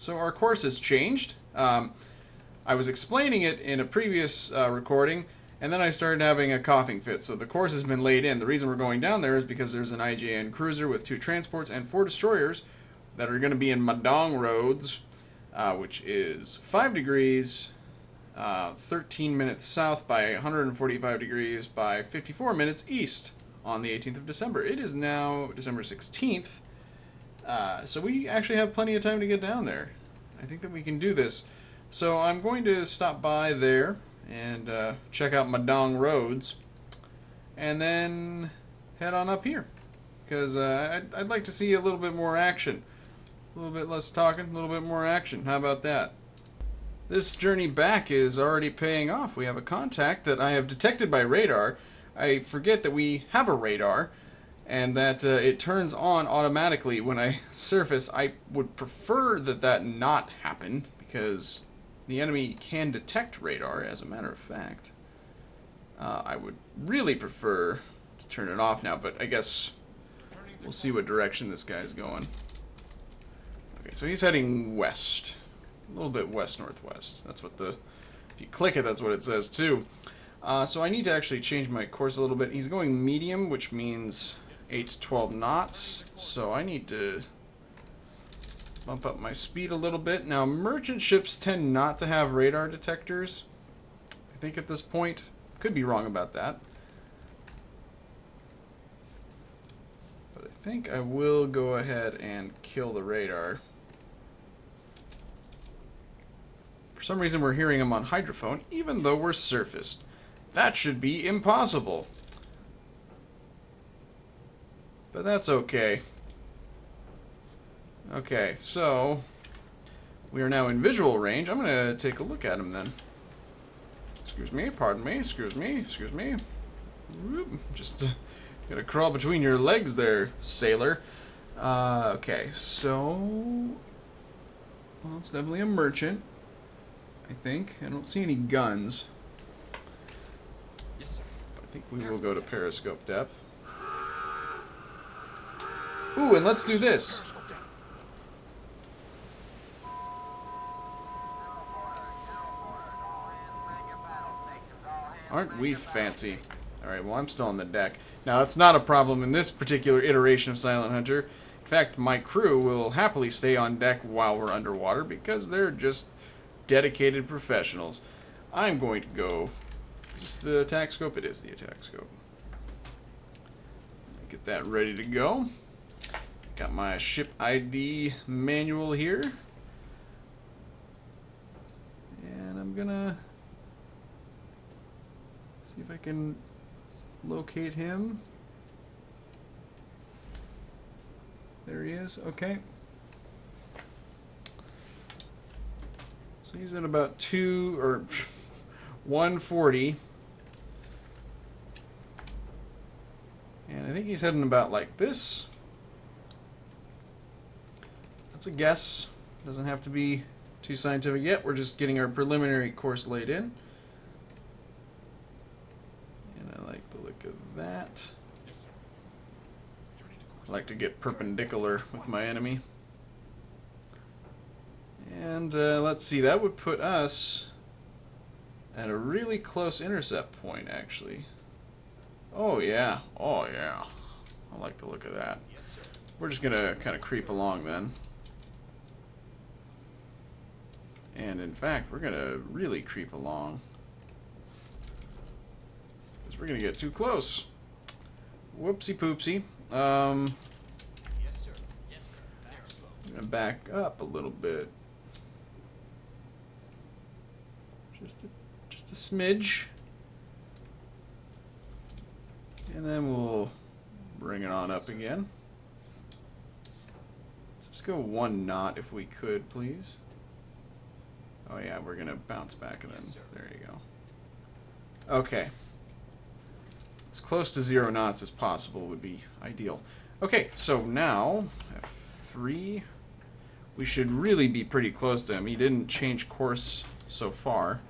So our course has changed. I was explaining it in a previous recording, and then I started having a coughing fit. So the course has been laid in. The reason we're going down there is because there's an IJN cruiser with 2 transports and 4 destroyers that are going to be in Madong Roads, which is 5 degrees, 13 minutes south by 145 degrees by 54 minutes east on the 18th of December. It is now December 16th, so we actually have plenty of time to get down there. I think that we can do this. So I'm going to stop by there and check out Madong Roads, and then head on up here, because I'd like to see a little bit more action. A little bit less talking, a little bit more action. How about that? This journey back is already paying off. We have a contact that I have detected by radar. I forget that we have a radar, and that it turns on automatically when I surface. I would prefer that that not happen, because the enemy can detect radar, as a matter of fact. I would really prefer to turn it off now, but I guess we'll see what direction this guy's going. Okay, so he's heading west. A little bit west-northwest. That's what the... If you click it, that's what it says, too. So I need to actually change my course a little bit. He's going medium, which means 8 to 12 knots. So I need to bump up my speed a little bit. Now, merchant ships tend not to have radar detectors, I think, at this point. Could be wrong about that. But I think I will go ahead and kill the radar. For some reason we're hearing him on hydrophone, even though we're surfaced. That should be impossible. But that's okay. Okay, so we are now in visual range. I'm going to take a look at him then. Excuse me, pardon me, excuse me, excuse me. Whoop, just gonna crawl between your legs there, sailor. Okay, so... Well, it's definitely a merchant, I think. I don't see any guns. Yes, sir. I think we will go to periscope depth. Ooh, and let's do this. Aren't we fancy? Alright, well, I'm still on the deck. Now, that's not a problem in this particular iteration of Silent Hunter. In fact, my crew will happily stay on deck while we're underwater because they're just dedicated professionals. I'm going to go... Is this the attack scope? It is the attack scope. Get that ready to go. Got my ship ID manual here. And I'm gonna see if I can locate him. There he is. Okay. So he's at about 140. And I think he's heading about like this. That's a guess. Doesn't have to be too scientific yet. We're just getting our preliminary course laid in. And I like the look of that. I like to get perpendicular with my enemy. And let's see, that would put us at a really close intercept point, actually. Oh yeah, oh yeah. I like the look of that. We're just gonna kind of creep along then. And in fact, we're gonna really creep along, because we're gonna get too close. Whoopsie poopsie. Yes, sir. Yes, sir. I'm gonna back up a little bit. Just a smidge. And then we'll bring it on up again. Let's just go 1 knot if we could, please. Oh yeah, we're gonna bounce back and then there you go. Okay. As close to 0 knots as possible would be ideal. Okay, so now F3. We should really be pretty close to him. He didn't change course so far.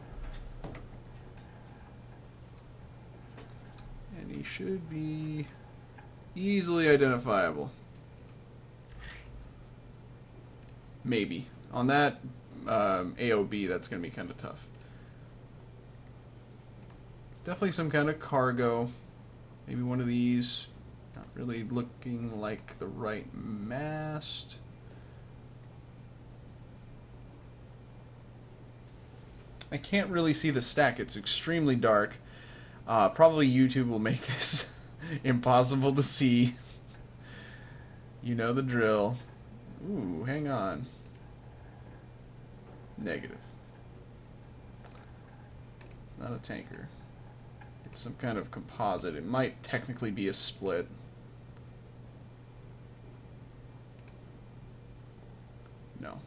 And he should be easily identifiable. Maybe. On that AOB, that's going to be kind of tough. It's definitely some kind of cargo. Maybe one of these. Not really looking like the right mast. I can't really see the stack. It's extremely dark. Probably YouTube will make this impossible to see. You know the drill. Ooh, hang on. Negative. It's not a tanker. It's some kind of composite. It might technically be a split. No.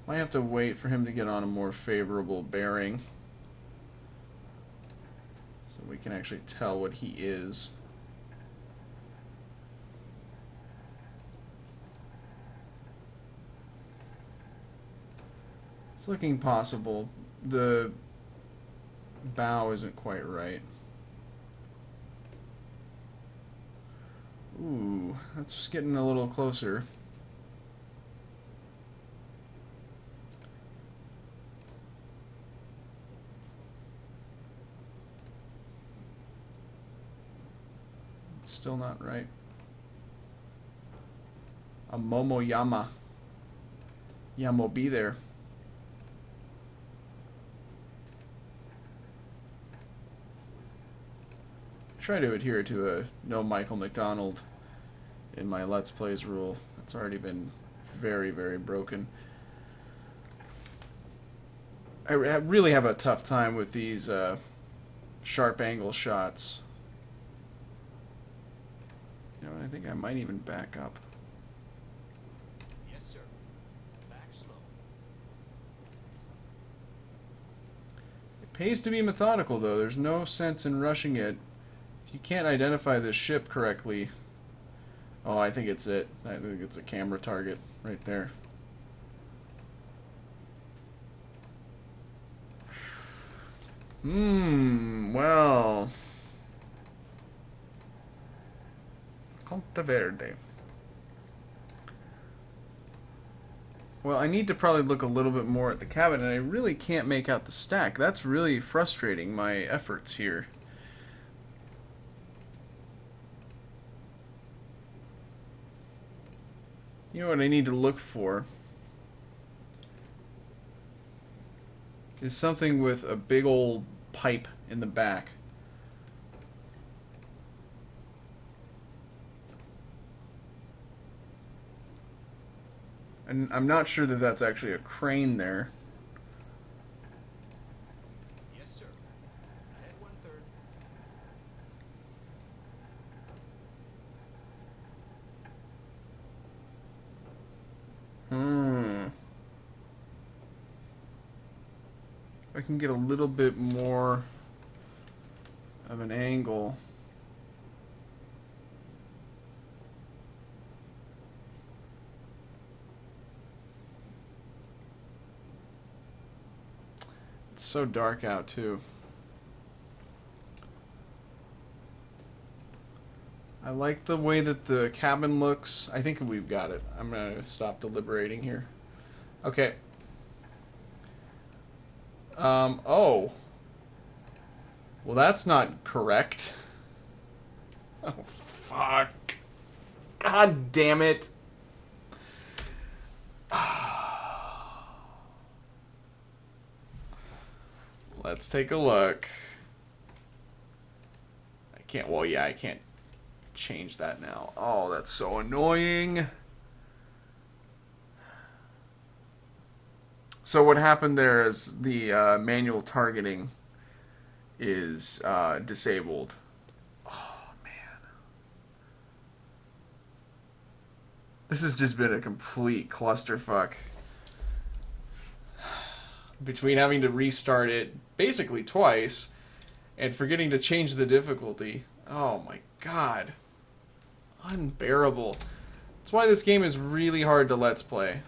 Might have to wait for him to get on a more favorable bearing so we can actually tell what he is. It's looking possible. The bow isn't quite right. Ooh, that's getting a little closer. Still not right. A Momoyama. Yamo be there. Try to adhere to a no Michael McDonald in my Let's Plays rule. That's already been very, very broken. I really have a tough time with these sharp angle shots. You know, I think I might even back up. Yes, sir. Back slow. It pays to be methodical, though. There's no sense in rushing it. If you can't identify this ship correctly... Oh, I think it's it. I think it's a camera target right there. Well... Conte Verde. Well, I need to probably look a little bit more at the cabin, and I really can't make out the stack. That's really frustrating my efforts here. You know what I need to look for is something with a big old pipe in the back. And I'm not sure that that's actually a crane there. Yes, sir. Ahead 1/3. If I can get a little bit more of an angle. It's so dark out too. I like the way that the cabin looks. I think we've got it. I'm going to stop deliberating here. Okay. Oh. Well, that's not correct. Oh, fuck. God damn it. Let's take a look. I can't, well, yeah, I can't change that now. Oh, that's so annoying. So what happened there is the manual targeting is disabled. Oh, man. This has just been a complete clusterfuck. Between having to restart it basically twice and forgetting to change the difficulty. Oh my god. Unbearable. That's why this game is really hard to Let's Play.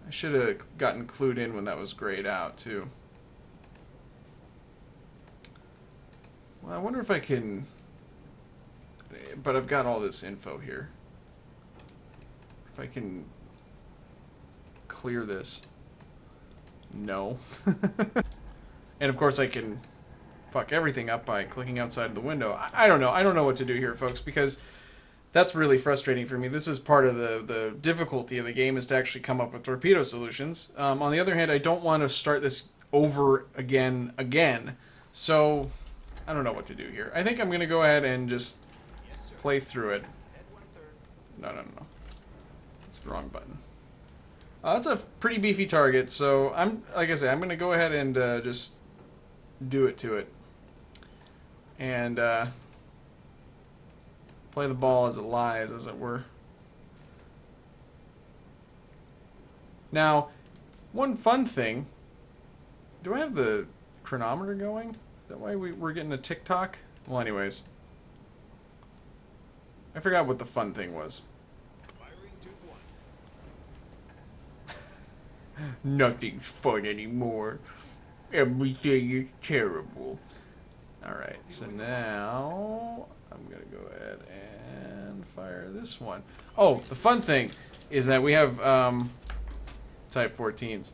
I should have gotten clued in when that was grayed out, too. Well, I wonder if I can... But I've got all this info here. If I can clear this. No. And of course I can fuck everything up by clicking outside the window. I don't know. I don't know what to do here, folks, because that's really frustrating for me. This is part of the difficulty of the game, is to actually come up with torpedo solutions. On the other hand, I don't want to start this over again. So I don't know what to do here. I think I'm going to go ahead and just play through it. No. That's the wrong button. That's a pretty beefy target, so like I said, I'm going to go ahead and just do it to it. And play the ball as it lies, as it were. Now, one fun thing. Do I have the chronometer going? Is that why we're getting a tick-tock? Well, anyways. I forgot what the fun thing was. Nothing's fun anymore. Everything is terrible. Alright, so now I'm going to go ahead and fire this one. Oh, the fun thing is that we have Type 14s.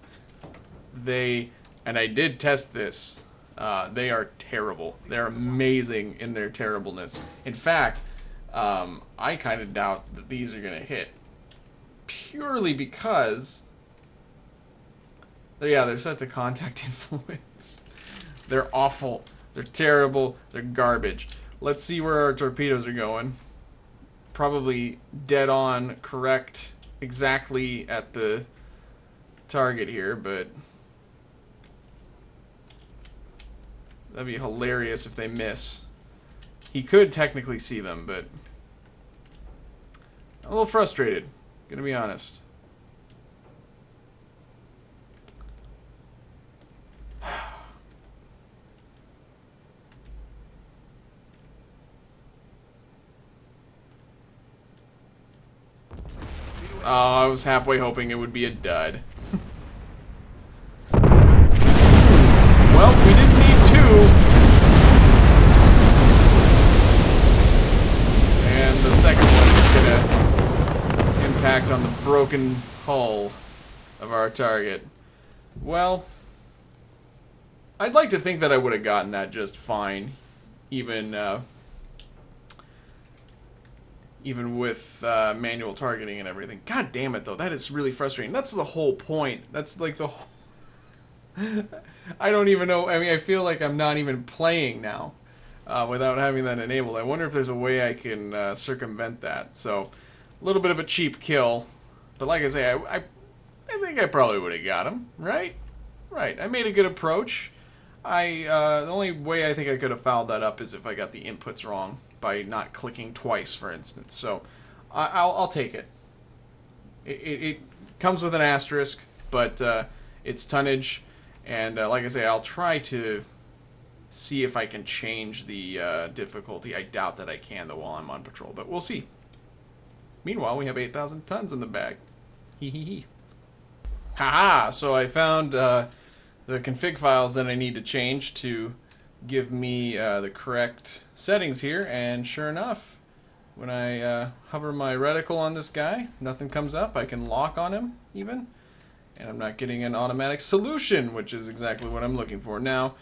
And I did test this. They are terrible. They're amazing in their terribleness. In fact, I kind of doubt that these are going to hit. Purely because... they're set to contact influence. They're awful. They're terrible. They're garbage. Let's see where our torpedoes are going. Probably dead on correct exactly at the target here, but that'd be hilarious if they miss. He could technically see them, but I'm a little frustrated, gonna be honest. Oh, I was halfway hoping it would be a dud. Well, we didn't need two. And the second one's gonna impact on the broken hull of our target. Well, I'd like to think that I would have gotten that just fine, even with manual targeting and everything. God damn it, though. That is really frustrating. That's the whole point. That's like the whole... I don't even know. I mean, I feel like I'm not even playing now without having that enabled. I wonder if there's a way I can circumvent that. So, a little bit of a cheap kill. But like I say, I think I probably would have got him, right? Right. I made a good approach. The only way I think I could have fouled that up is if I got the inputs wrong, by not clicking twice, for instance. So, I'll take it. It comes with an asterisk, but it's tonnage, and like I say, I'll try to see if I can change the difficulty. I doubt that I can, though, while I'm on patrol, but we'll see. Meanwhile, we have 8,000 tons in the bag. Hee hee hee. Haha! So I found the config files that I need to change to give me the correct settings here, and sure enough, when I hover my reticle on this guy, nothing comes up. I can lock on him, even, and I'm not getting an automatic solution, which is exactly what I'm looking for. Now,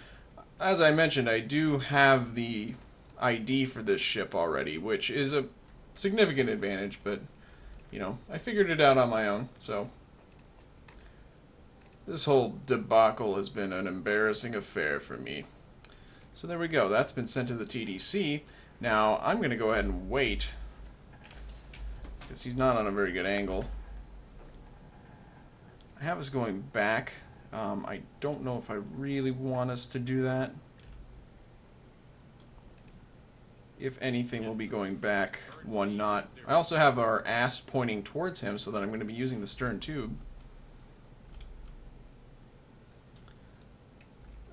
as I mentioned, I do have the ID for this ship already, which is a significant advantage, but, you know, I figured it out on my own, so... This whole debacle has been an embarrassing affair for me. So there we go. That's been sent to the TDC. Now, I'm going to go ahead and wait, because he's not on a very good angle. I have us going back. I don't know if I really want us to do that. If anything, we'll be going back 1 knot. I also have our ass pointing towards him, so that I'm going to be using the stern tube.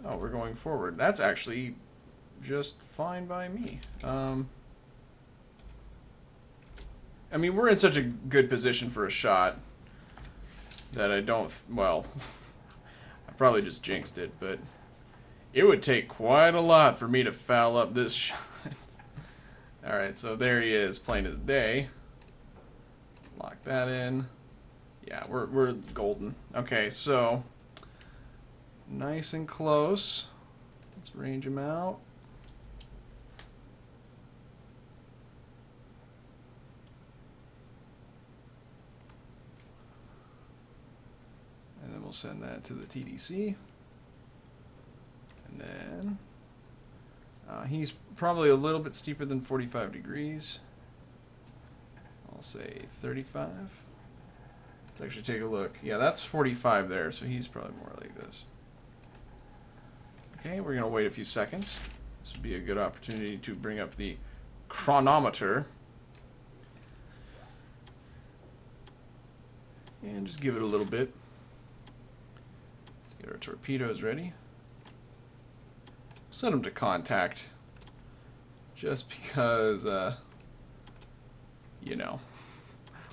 Oh, we're going forward. That's actually just fine by me. I mean, we're in such a good position for a shot. that I don't... Well, I probably just jinxed it, but it would take quite a lot for me to foul up this shot. Alright, so there he is, plain as day. Lock that in. Yeah, we're golden. Okay, so nice and close. Let's range him out. And then we'll send that to the TDC. And then he's probably a little bit steeper than 45 degrees. I'll say 35. Let's actually take a look. Yeah, that's 45 there, so he's probably more like this. Okay, we're going to wait a few seconds. This would be a good opportunity to bring up the chronometer. And just give it a little bit. Let's get our torpedoes ready. Set them to contact. Just because, you know,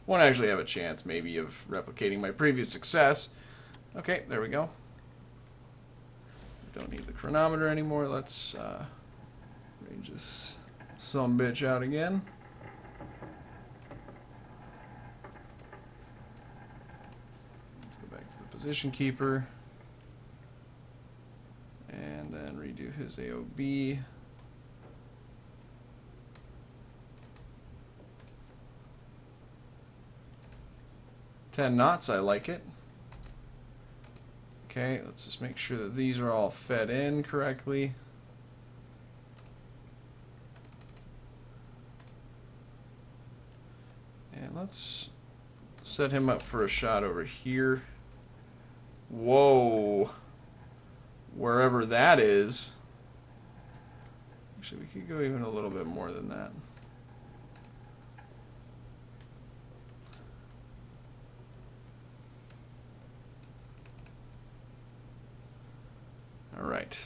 won't actually have a chance maybe of replicating my previous success. Okay, there we go. Don't need the chronometer anymore. Let's range this sumbitch out again. Let's go back to the position keeper. And then redo his AOB. $10 knots, I like it. Okay, let's just make sure that these are all fed in correctly. And let's set him up for a shot over here. Whoa. Wherever that is. Actually, we could go even a little bit more than that. All right.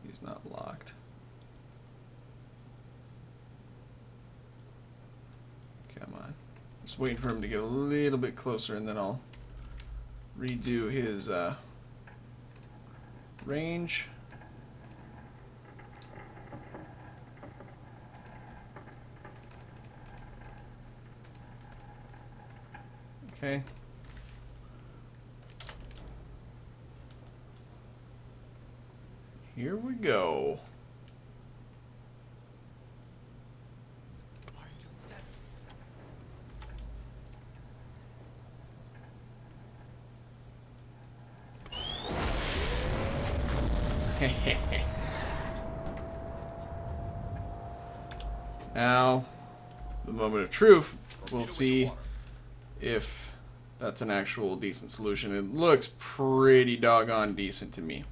He's not locked. Come on. Just waiting for him to get a little bit closer, and then I'll redo his range. Okay. Here we go. Now, the moment of truth. We'll see if that's an actual decent solution. It looks pretty doggone decent to me.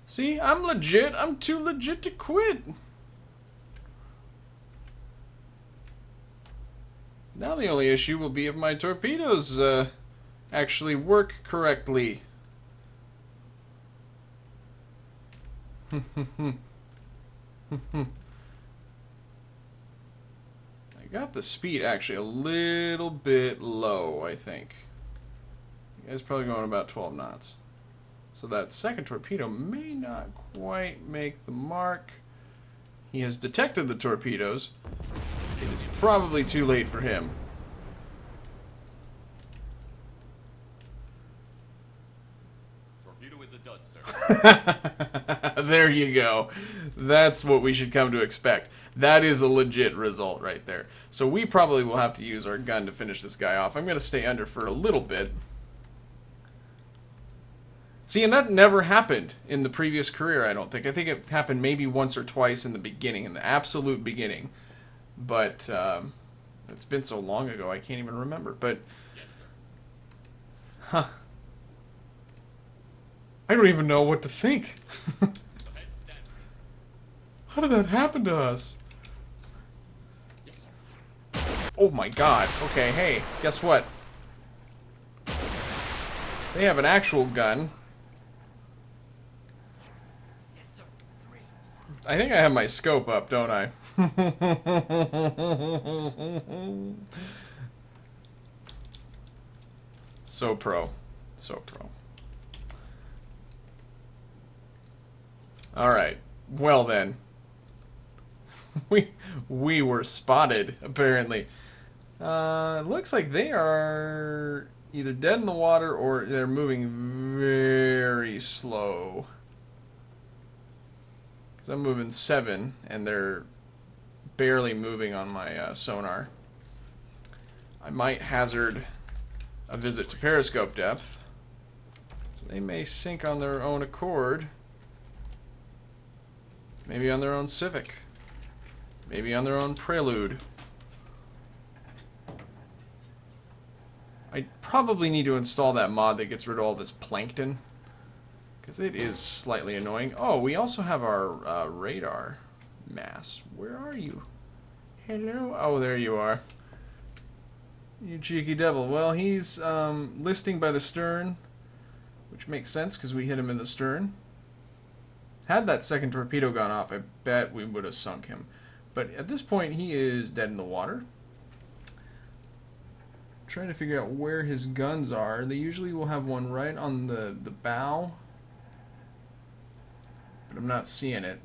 See, I'm legit. I'm too legit to quit. Now the only issue will be if my torpedoes actually work correctly. I got the speed actually a little bit low, I think. You guys probably going about 12 knots. So that second torpedo may not quite make the mark. He has detected the torpedoes. It is probably too late for him. Torpedo is a dud, sir. There you go. That's what we should come to expect. That is a legit result right there. So we probably will have to use our gun to finish this guy off. I'm going to stay under for a little bit. See, and that never happened in the previous career, I don't think. I think it happened maybe once or twice in the beginning, in the absolute beginning. But it's been so long ago, I can't even remember. But, Yes, sir. huh. I don't even know what to think. Heads down. How did that happen to us? Yes, sir. Oh my god. Okay, hey, guess what? They have an actual gun. I think I have my scope up, don't I? So pro. So pro. Alright. Well then. We were spotted, apparently. It looks like they are either dead in the water or they're moving very slow. Because I'm moving 7 and they're barely moving on my sonar. I might hazard a visit to periscope depth. So they may sink on their own accord. Maybe on their own Civic. Maybe on their own Prelude. I probably need to install that mod that gets rid of all this plankton. Because it is slightly annoying. Oh, we also have our radar mass. Where are you? Hello? Oh, there you are. You cheeky devil. Well, he's listing by the stern, which makes sense because we hit him in the stern. Had that second torpedo gone off, I bet we would have sunk him. But at this point, he is dead in the water. Trying to figure out where his guns are. They usually will have one right on the bow, but I'm not seeing it.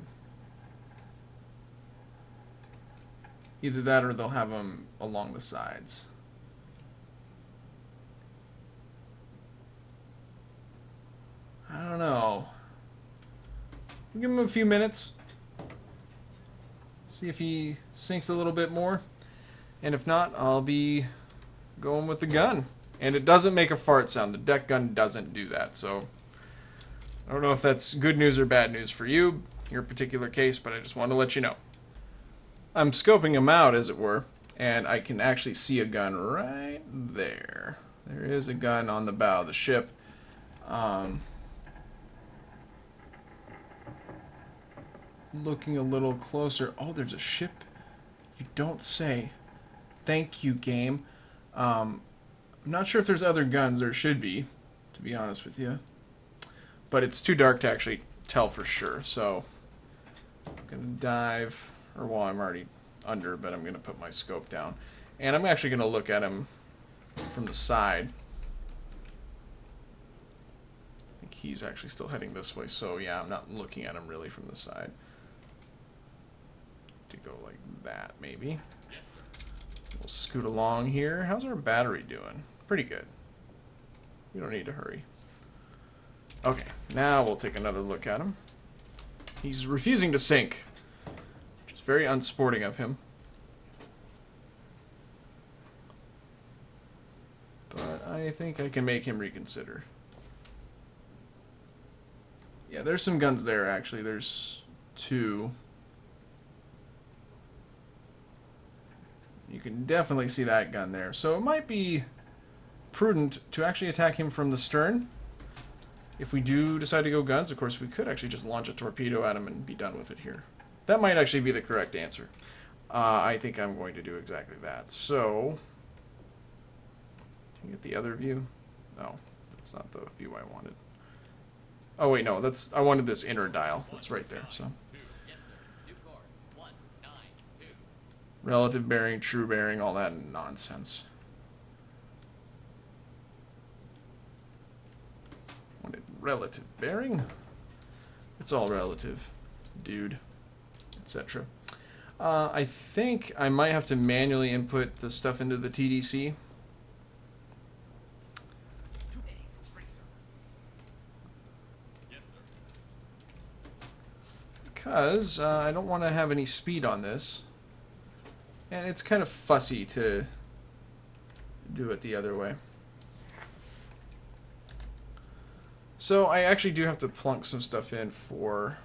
Either that or they'll have them along the sides. I don't know. We'll give him a few minutes. See if he sinks a little bit more. And if not, I'll be going with the gun. And it doesn't make a fart sound. The deck gun doesn't do that. So I don't know if that's good news or bad news for you, your particular case, but I just wanted to let you know. I'm scoping him out, as it were, and I can actually see a gun right there. There is a gun on the bow of the ship. Looking a little closer. Oh, there's a ship. You don't say. Thank you, game. I'm not sure if there's other guns. There should be, to be honest with you. But it's too dark to actually tell for sure. So I'm going to dive. Or, well, I'm already under, but I'm going to put my scope down. And I'm actually going to look at him from the side. I think he's actually still heading this way. So, yeah, I'm not looking at him really from the side. To go like that, maybe. We'll scoot along here. How's our battery doing? Pretty good. We don't need to hurry. Okay, now we'll take another look at him. He's refusing to sink, which is very unsporting of him. But I think I can make him reconsider. Yeah, there's some guns there, actually. There's 2. You can definitely see that gun there. So it might be prudent to actually attack him from the stern. If we do decide to go guns, of course, we could actually just launch a torpedo at him and be done with it here. That might actually be the correct answer. I think I'm going to do exactly that. So, can you get the other view? No, that's not the view I wanted. Oh wait, no, I wanted this inner dial. That's right there. So. Relative bearing, true bearing, all that nonsense. Wanted relative bearing? It's all relative, dude, etc. I think I might have to manually input the stuff into the TDC. Because I don't want to have any speed on this. And it's kind of fussy to do it the other way. So I actually do have to plunk some stuff in for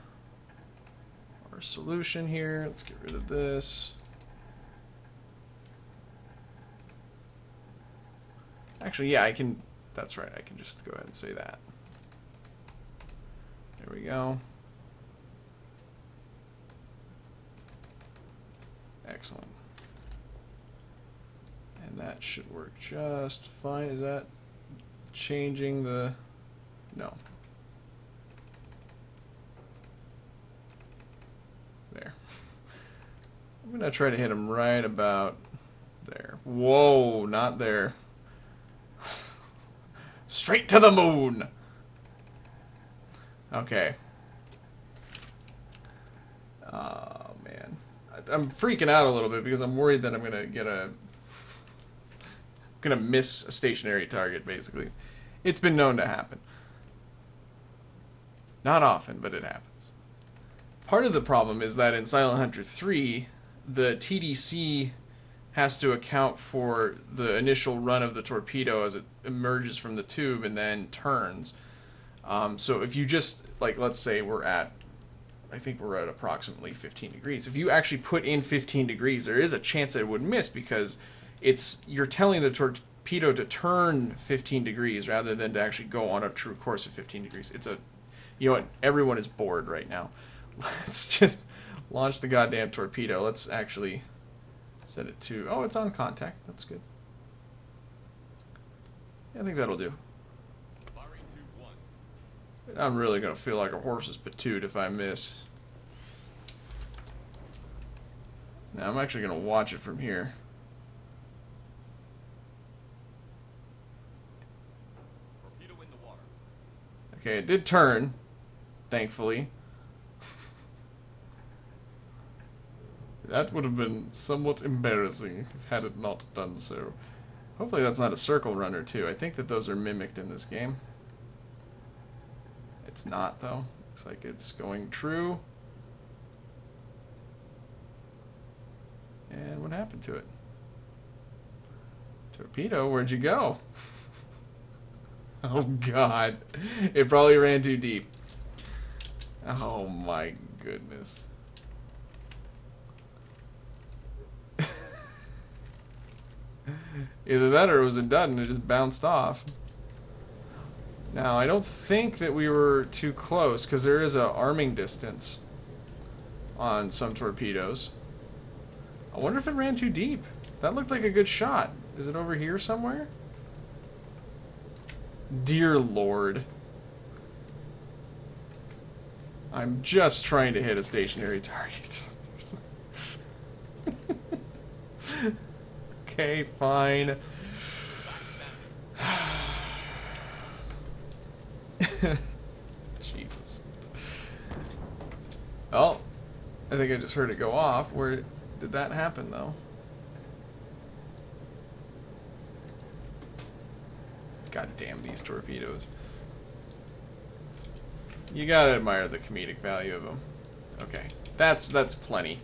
our solution here. Let's get rid of this. Actually, yeah, I can. That's right. I can just go ahead and say that. There we go. Excellent. And that should work just fine. Is that changing the... No. I'm gonna try to hit him right about there. Whoa, not there. Straight to the moon! Okay. Oh, man. I'm freaking out a little bit because I'm worried that I'm gonna get a... I'm gonna miss a stationary target, basically. It's been known to happen. Not often, but it happens. Part of the problem is that in Silent Hunter 3, the TDC has to account for the initial run of the torpedo as it emerges from the tube and then turns. So if you just, like, let's say I think we're at approximately 15 degrees. If you actually put in 15 degrees, there is a chance that it would miss because you're telling the torpedo to turn 15 degrees rather than to actually go on a true course of 15 degrees. You know what? Everyone is bored right now. Let's just launch the goddamn torpedo. Let's actually set it to... Oh, it's on contact. That's good. Yeah, I think that'll do. I'm really going to feel like a horse's patoot if I miss. Now, I'm actually going to watch it from here. Okay, it did turn, thankfully. That would have been somewhat embarrassing had it not done so. Hopefully that's not a circle runner, too. I think that those are mimicked in this game. It's not, though. Looks like it's going true. And what happened to it? Torpedo, where'd you go? Oh, God. It probably ran too deep. Oh, my goodness. Either that or it was done and it just bounced off. Now, I don't think that we were too close because there is a arming distance on some torpedoes. I wonder if it ran too deep. That looked like a good shot. Is it over here somewhere? Dear Lord. I'm just trying to hit a stationary target. Okay, fine. Jesus. Oh, I think I just heard it go off. Where did that happen, though? God damn these torpedoes. You gotta admire the comedic value of them. Okay, that's plenty.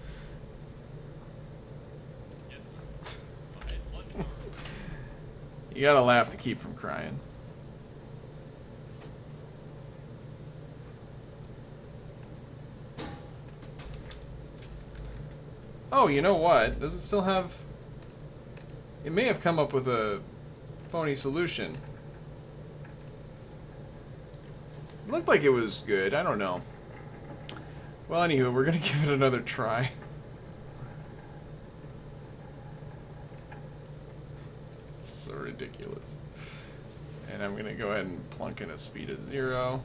You gotta laugh to keep from crying. Oh, you know what? Does it still have... It may have come up with a phony solution. It looked like it was good. I don't know. Well, anywho, we're gonna give it another try. It's so ridiculous. And I'm gonna go ahead and plunk in a speed of 0.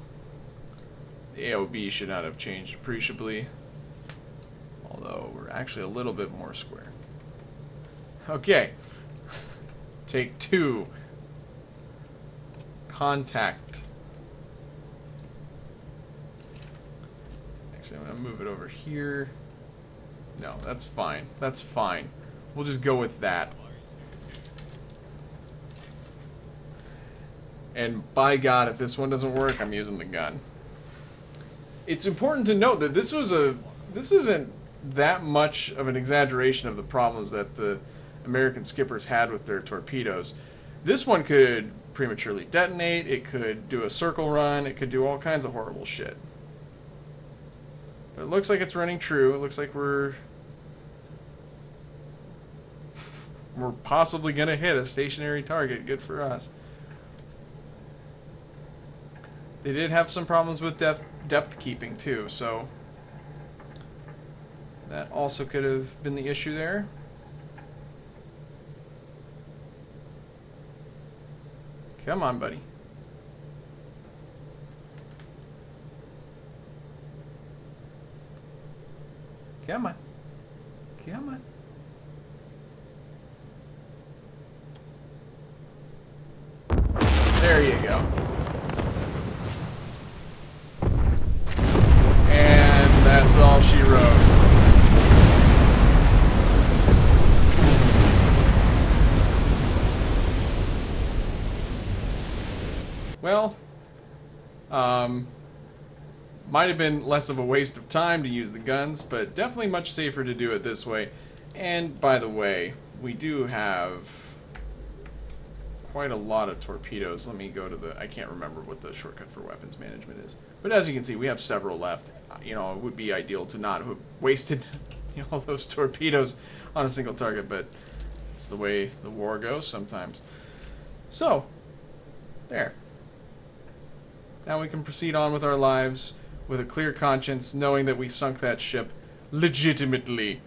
The AOB should not have changed appreciably. Although, we're actually a little bit more square. Okay. Take 2. Contact. Actually, I'm going to move it over here. No, that's fine. That's fine. We'll just go with that. And by God, if this one doesn't work, I'm using the gun. It's important to note that this isn't that much of an exaggeration of the problems that the American skippers had with their torpedoes. This one could prematurely detonate, it could do a circle run, it could do all kinds of horrible shit. But it looks like it's running true. It looks like we're possibly going to hit a stationary target. Good for us. They did have some problems with depth keeping too, so that also could have been the issue there. Come on, buddy. Come on. Come on. There you go. And that's all she wrote. Well, might have been less of a waste of time to use the guns, but definitely much safer to do it this way. And by the way, we do have quite a lot of torpedoes. Let me go to the... I can't remember what the shortcut for weapons management is. But as you can see, we have several left. You know, it would be ideal to not have wasted all those torpedoes on a single target, but it's the way the war goes sometimes. So, there. Now we can proceed on with our lives with a clear conscience, knowing that we sunk that ship legitimately.